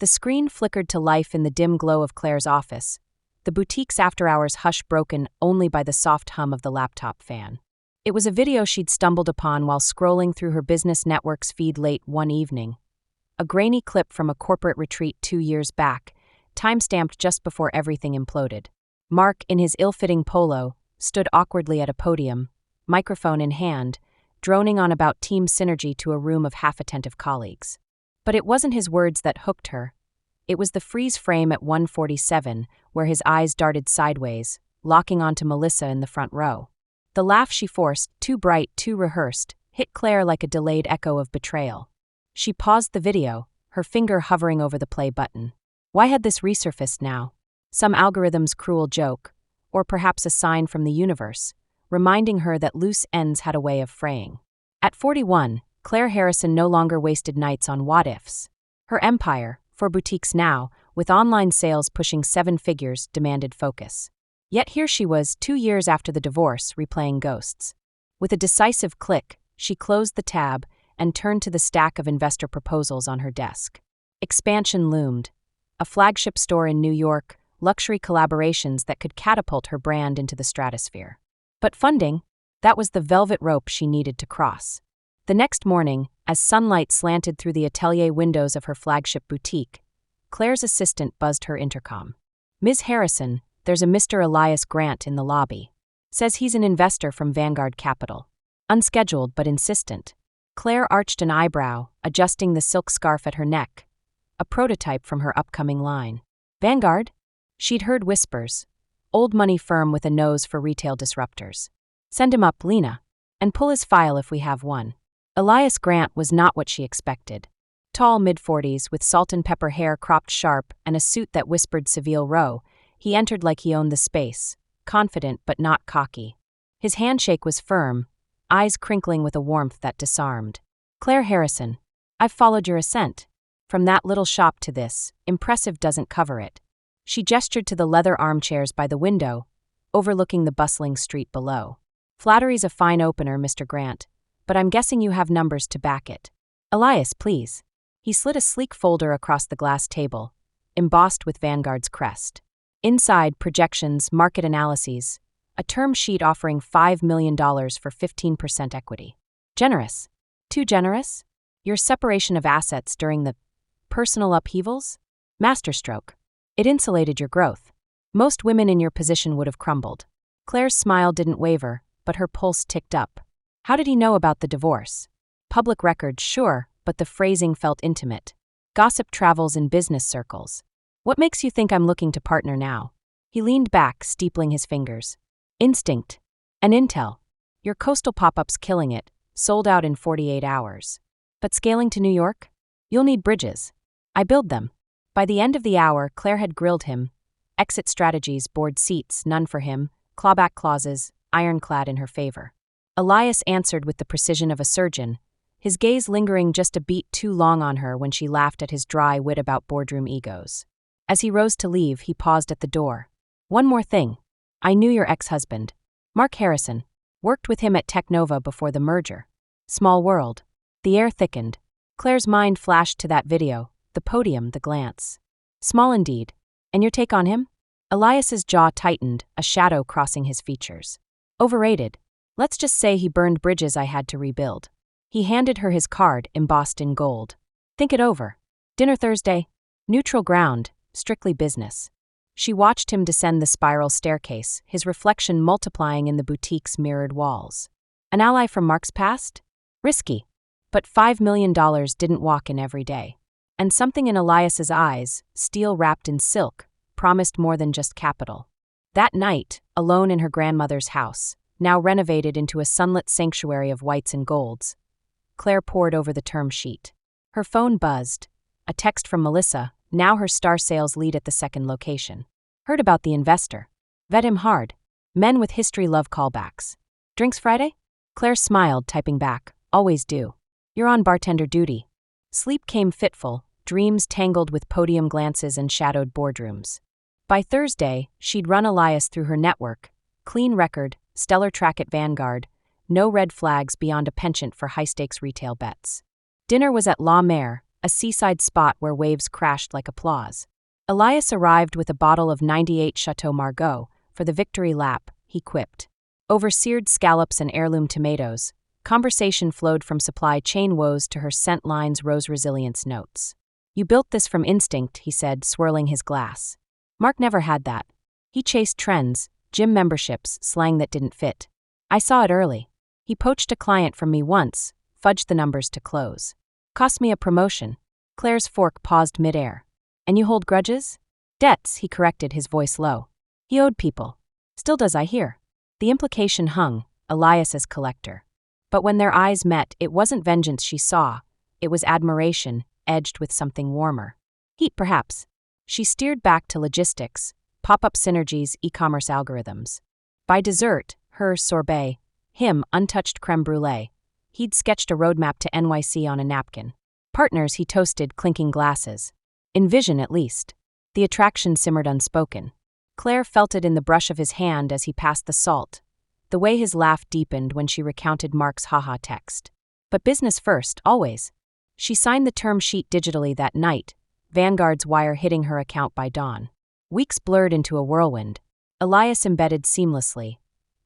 The screen flickered to life in the dim glow of Claire's office, the boutique's after-hours hush broken only by the soft hum of the laptop fan. It was a video she'd stumbled upon while scrolling through her business network's feed late one evening. A grainy clip from a corporate retreat 2 years back, time-stamped just before everything imploded. Mark, in his ill-fitting polo, stood awkwardly at a podium, microphone in hand, droning on about team synergy to a room of half-attentive colleagues. But it wasn't his words that hooked her. It was the freeze frame at 1:47, where his eyes darted sideways, locking onto Melissa in the front row. The laugh she forced, too bright, too rehearsed, hit Claire like a delayed echo of betrayal. She paused the video, her finger hovering over the play button. Why had this resurfaced now? Some algorithm's cruel joke, or perhaps a sign from the universe, reminding her that loose ends had a way of fraying. At 41, Claire Harrison no longer wasted nights on what-ifs. Her empire, for boutiques now, with online sales pushing 7 figures, demanded focus. Yet here she was, 2 years after the divorce, replaying ghosts. With a decisive click, she closed the tab and turned to the stack of investor proposals on her desk. Expansion loomed. A flagship store in New York, luxury collaborations that could catapult her brand into the stratosphere. But funding, that was the velvet rope she needed to cross. The next morning, as sunlight slanted through the atelier windows of her flagship boutique, Claire's assistant buzzed her intercom. "Ms. Harrison, there's a Mr. Elias Grant in the lobby. Says he's an investor from Vanguard Capital." Unscheduled but insistent. Claire arched an eyebrow, adjusting the silk scarf at her neck, a prototype from her upcoming line. Vanguard? She'd heard whispers. Old money firm with a nose for retail disruptors. Send him up, Lena, and pull his file if we have one. Elias Grant was not what she expected. Tall mid-40s with salt and pepper hair cropped sharp and a suit that whispered Seville Row, he entered like he owned the space, confident but not cocky. His handshake was firm, eyes crinkling with a warmth that disarmed. "Claire Harrison, I've followed your ascent. From that little shop to this, impressive doesn't cover it." She gestured to the leather armchairs by the window, overlooking the bustling street below. "Flattery's a fine opener, Mr. Grant, but I'm guessing you have numbers to back it. Elias, please." He slid a sleek folder across the glass table, embossed with Vanguard's crest. Inside, projections, market analyses, a term sheet offering $5 million for 15% equity. Generous? Too generous? Your separation of assets during the personal upheavals? Masterstroke. It insulated your growth. Most women in your position would have crumbled. Claire's smile didn't waver, but her pulse ticked up. How did he know about the divorce? Public record, sure, but the phrasing felt intimate. Gossip travels in business circles. "What makes you think I'm looking to partner now?" He leaned back, steepling his fingers. "Instinct. And intel. Your coastal pop-up's killing it, sold out in 48 hours. But scaling to New York? You'll need bridges. I build them." By the end of the hour, Claire had grilled him. Exit strategies, board seats, none for him, clawback clauses, ironclad in her favor. Elias answered with the precision of a surgeon, his gaze lingering just a beat too long on her when she laughed at his dry wit about boardroom egos. As he rose to leave, he paused at the door. "One more thing. I knew your ex-husband, Mark Harrison. Worked with him at Technova before the merger. Small world." The air thickened. Claire's mind flashed to that video, the podium, the glance. Small indeed. And your take on him? Elias's jaw tightened, a shadow crossing his features. Overrated. Let's just say he burned bridges I had to rebuild. He handed her his card, embossed in gold. Think it over. Dinner Thursday? Neutral ground, strictly business. She watched him descend the spiral staircase, his reflection multiplying in the boutique's mirrored walls. An ally from Mark's past? Risky. But $5 million didn't walk in every day. And something in Elias's eyes, steel wrapped in silk, promised more than just capital. That night, alone in her grandmother's house, now renovated into a sunlit sanctuary of whites and golds, Claire pored over the term sheet. Her phone buzzed. A text from Melissa, now her star sales lead at the second location. Heard about the investor. Vet him hard. Men with history love callbacks. Drinks Friday? Claire smiled, typing back. Always do. You're on bartender duty. Sleep came fitful, dreams tangled with podium glances and shadowed boardrooms. By Thursday, she'd run Elias through her network. Clean record, stellar track at Vanguard, no red flags beyond a penchant for high-stakes retail bets. Dinner was at La Mer, a seaside spot where waves crashed like applause. Elias arrived with a bottle of 98 Chateau Margaux for the victory lap, he quipped. Over seared scallops and heirloom tomatoes, conversation flowed from supply chain woes to her scent line's rose resilience notes. You built this from instinct, he said, swirling his glass. Mark never had that. He chased trends, gym memberships, slang that didn't fit. I saw it early. He poached a client from me once, fudged the numbers to close. Cost me a promotion. Claire's fork paused midair. And you hold grudges? Debts, he corrected, his voice low. He owed people. Still does, I hear. The implication hung, Elias's collector. But when their eyes met, it wasn't vengeance she saw. It was admiration, edged with something warmer. Heat, perhaps. She steered back to logistics, pop-up synergies, e-commerce algorithms. By dessert, her sorbet, him untouched creme brulee. He'd sketched a roadmap to NYC on a napkin. Partners, he toasted clinking glasses. In vision, at least. The attraction simmered unspoken. Claire felt it in the brush of his hand as he passed the salt, the way his laugh deepened when she recounted Mark's haha text. But business first, always. She signed the term sheet digitally that night, Vanguard's wire hitting her account by dawn. Weeks blurred into a whirlwind. Elias embedded seamlessly.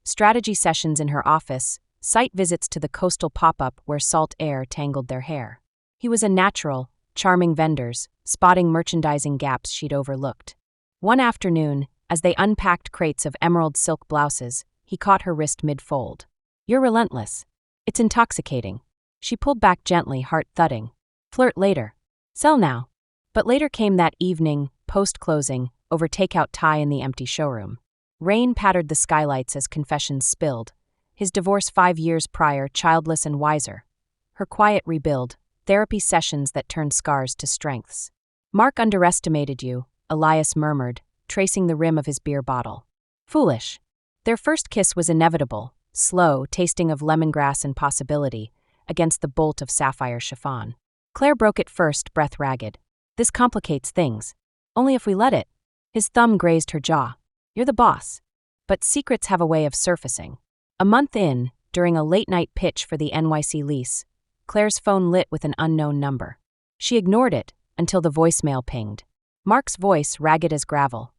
Strategy sessions in her office, site visits to the coastal pop-up where salt air tangled their hair. He was a natural, charming vendors, spotting merchandising gaps she'd overlooked. One afternoon, as they unpacked crates of emerald silk blouses, he caught her wrist mid-fold. You're relentless. It's intoxicating. She pulled back gently, heart thudding. Flirt later. Sell now. But later came that evening, post-closing, over takeout tie in the empty showroom. Rain pattered the skylights as confessions spilled. His divorce 5 years prior, childless and wiser. Her quiet rebuild, therapy sessions that turned scars to strengths. Mark underestimated you, Elias murmured, tracing the rim of his beer bottle. Foolish. Their first kiss was inevitable, slow, tasting of lemongrass and possibility, against the bolt of sapphire chiffon. Claire broke it first, breath ragged. This complicates things. Only if we let it. His thumb grazed her jaw. You're the boss. But secrets have a way of surfacing. A month in, during a late-night pitch for the NYC lease, Claire's phone lit with an unknown number. She ignored it until the voicemail pinged. Mark's voice, ragged as gravel.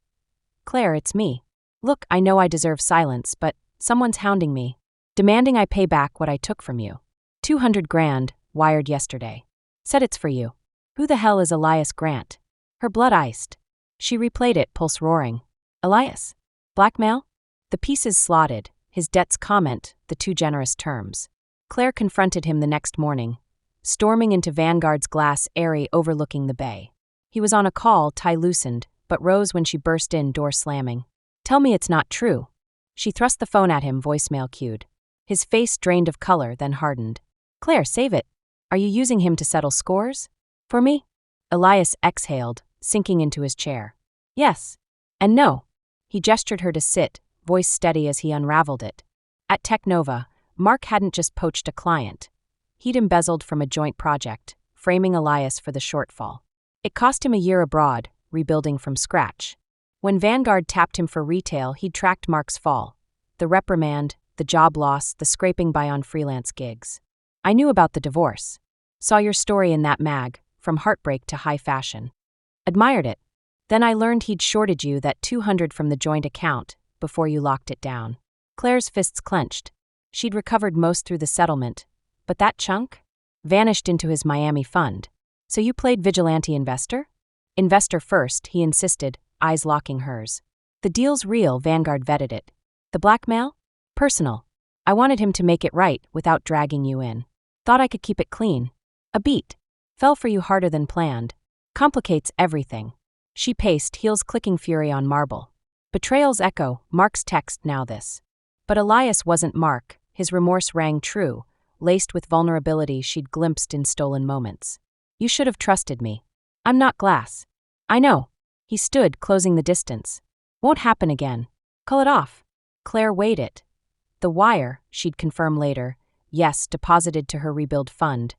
Claire, it's me. Look, I know I deserve silence, but someone's hounding me, demanding I pay back what I took from you. 200 grand, wired yesterday. Said it's for you. Who the hell is Elias Grant? Her blood iced. She replayed it, pulse roaring. Elias? Blackmail? The pieces slotted, his debts comment, the too generous terms. Claire confronted him the next morning, storming into Vanguard's glass eyrie overlooking the bay. He was on a call, tie loosened, but rose when she burst in, door slamming. Tell me it's not true. She thrust the phone at him, voicemail cued. His face drained of color, then hardened. Claire, save it. Are you using him to settle scores? For me? Elias exhaled, sinking into his chair. Yes. And no. He gestured her to sit, voice steady as he unraveled it. At Technova, Mark hadn't just poached a client. He'd embezzled from a joint project, framing Elias for the shortfall. It cost him a year abroad, rebuilding from scratch. When Vanguard tapped him for retail, he'd tracked Mark's fall. The reprimand, the job loss, the scraping by on freelance gigs. I knew about the divorce. Saw your story in that mag, from heartbreak to high fashion. Admired it. Then I learned he'd shorted you that 200 from the joint account before you locked it down. Claire's fists clenched. She'd recovered most through the settlement, but that chunk? Vanished into his Miami fund. So you played vigilante investor? Investor first, he insisted, eyes locking hers. The deal's real, Vanguard vetted it. The blackmail? Personal. I wanted him to make it right without dragging you in. Thought I could keep it clean. A beat. Fell for you harder than planned. Complicates everything. She paced, heels clicking fury on marble. Betrayal's echo, Mark's text now this. But Elias wasn't Mark, his remorse rang true, laced with vulnerability she'd glimpsed in stolen moments. You should have trusted me. I'm not glass. I know. He stood, closing the distance. Won't happen again. Call it off. Claire weighed it. The wire, she'd confirm later, yes, deposited to her rebuild fund.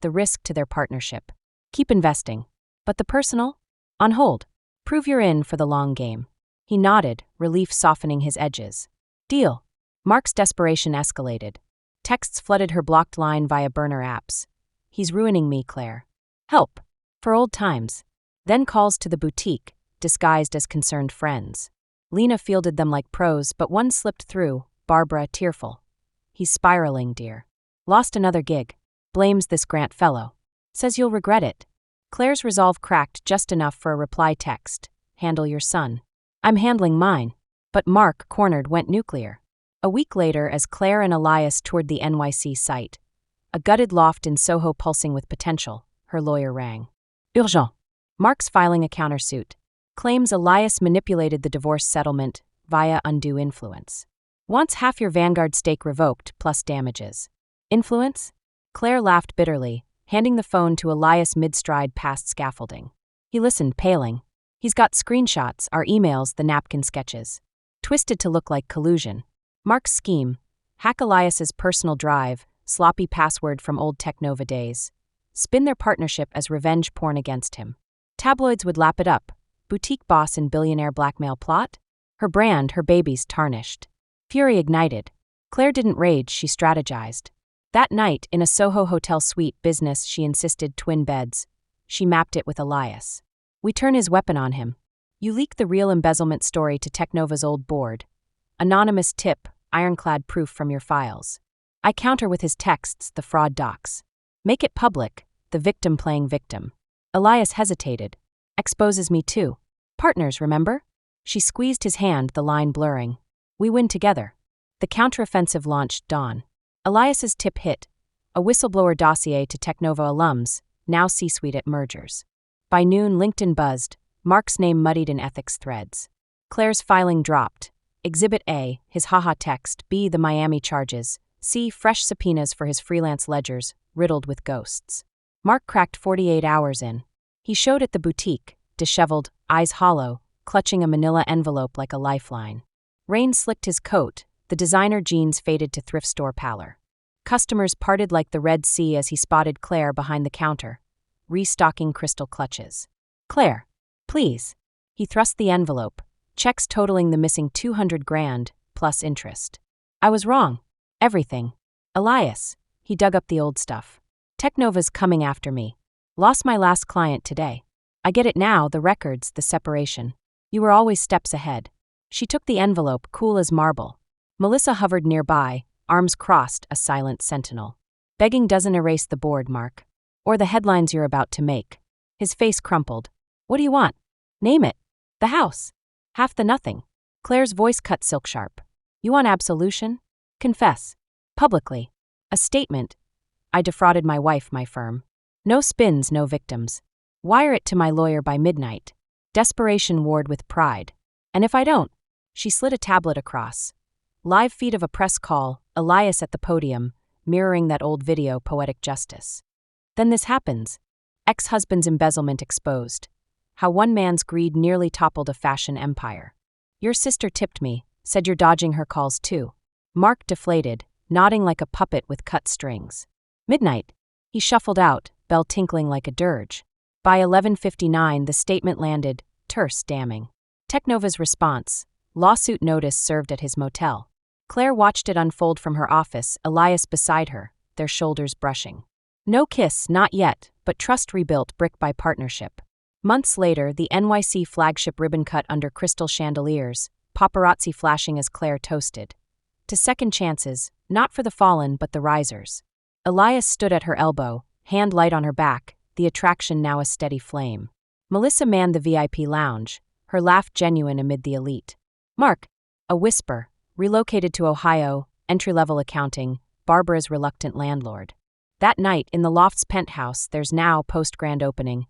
The risk to their partnership. Keep investing. But the personal? On hold. Prove you're in for the long game. He nodded, relief softening his edges. Deal. Mark's desperation escalated. Texts flooded her blocked line via burner apps. He's ruining me, Claire. Help. For old times. Then calls to the boutique, disguised as concerned friends. Lena fielded them like pros, but one slipped through, Barbara tearful. He's spiraling, dear. Lost another gig. Blames this Grant fellow. Says you'll regret it. Claire's resolve cracked just enough for a reply text. Handle your son. I'm handling mine. But Mark, cornered, went nuclear. A week later, as Claire and Elias toured the NYC site, a gutted loft in Soho pulsing with potential, her lawyer rang. Urgent. Mark's filing a countersuit. Claims Elias manipulated the divorce settlement via undue influence. Wants half your Vanguard stake revoked, plus damages. Influence? Claire laughed bitterly, handing the phone to Elias mid-stride past scaffolding. He listened, paling. He's got screenshots, our emails, the napkin sketches. Twisted to look like collusion. Mark's scheme: hack Elias's personal drive, sloppy password from old Technova days. Spin their partnership as revenge porn against him. Tabloids would lap it up. Boutique boss and billionaire blackmail plot? Her brand, her babies, tarnished. Fury ignited. Claire didn't rage, she strategized. That night, in a Soho hotel suite business, she insisted twin beds. She mapped it with Elias. We turn his weapon on him. You leak the real embezzlement story to Technova's old board. Anonymous tip, ironclad proof from your files. I counter with his texts, the fraud docs. Make it public, the victim playing victim. Elias hesitated. Exposes me too. Partners, remember? She squeezed his hand, the line blurring. We win together. The counteroffensive launched dawn. Elias's tip hit. A whistleblower dossier to Technova alums, now C-suite at mergers. By noon, LinkedIn buzzed. Mark's name muddied in ethics threads. Claire's filing dropped. Exhibit A, his haha text. B, the Miami charges. C, fresh subpoenas for his freelance ledgers, riddled with ghosts. Mark cracked 48 hours in. He showed at the boutique, disheveled, eyes hollow, clutching a manila envelope like a lifeline. Rain slicked his coat, the designer jeans faded to thrift store pallor. Customers parted like the Red Sea as he spotted Claire behind the counter, restocking crystal clutches. Claire, please. He thrust the envelope, checks totaling the missing 200 grand, plus interest. I was wrong. Everything. Elias. He dug up the old stuff. Technova's coming after me. Lost my last client today. I get it now, the records, the separation. You were always steps ahead. She took the envelope, cool as marble. Melissa hovered nearby, arms crossed, a silent sentinel. Begging doesn't erase the board, Mark. Or the headlines you're about to make. His face crumpled. What do you want? Name it. The house. Half the nothing. Claire's voice cut silk sharp. You want absolution? Confess. Publicly. A statement. I defrauded my wife, my firm. No spins, no victims. Wire it to my lawyer by midnight. Desperation warred with pride. And if I don't? She slid a tablet across. Live feed of a press call, Elias at the podium, mirroring that old video, poetic justice. Then this happens. Ex-husband's embezzlement exposed. How one man's greed nearly toppled a fashion empire. Your sister tipped me, said you're dodging her calls too. Mark deflated, nodding like a puppet with cut strings. Midnight. He shuffled out, bell tinkling like a dirge. By 11:59, the statement landed, terse, damning. Technova's response. Lawsuit notice served at his motel. Claire watched it unfold from her office, Elias beside her, their shoulders brushing. No kiss, not yet, but trust rebuilt brick by partnership. Months later, the NYC flagship ribbon cut under crystal chandeliers, paparazzi flashing as Claire toasted. To second chances, not for the fallen but the risers. Elias stood at her elbow, hand light on her back, the attraction now a steady flame. Melissa manned the VIP lounge, her laugh genuine amid the elite. Mark, a whisper, relocated to Ohio, entry-level accounting, Barbara's reluctant landlord. That night, in the loft's penthouse, there's now post-grand opening.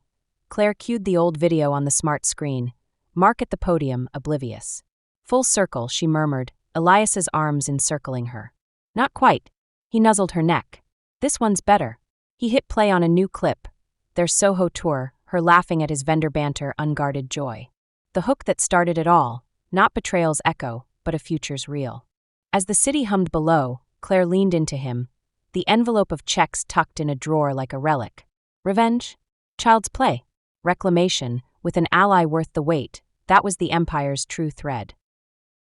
Claire cued the old video on the smart screen. Mark at the podium, oblivious. Full circle, she murmured, Elias's arms encircling her. Not quite. He nuzzled her neck. This one's better. He hit play on a new clip. Their Soho tour, her laughing at his vendor banter, unguarded joy. The hook that started it all, not Betrayal's echo, but a future's real. As the city hummed below, Claire leaned into him, the envelope of checks tucked in a drawer like a relic. Revenge? Child's play. Reclamation, with an ally worth the wait, that was the Empire's true thread.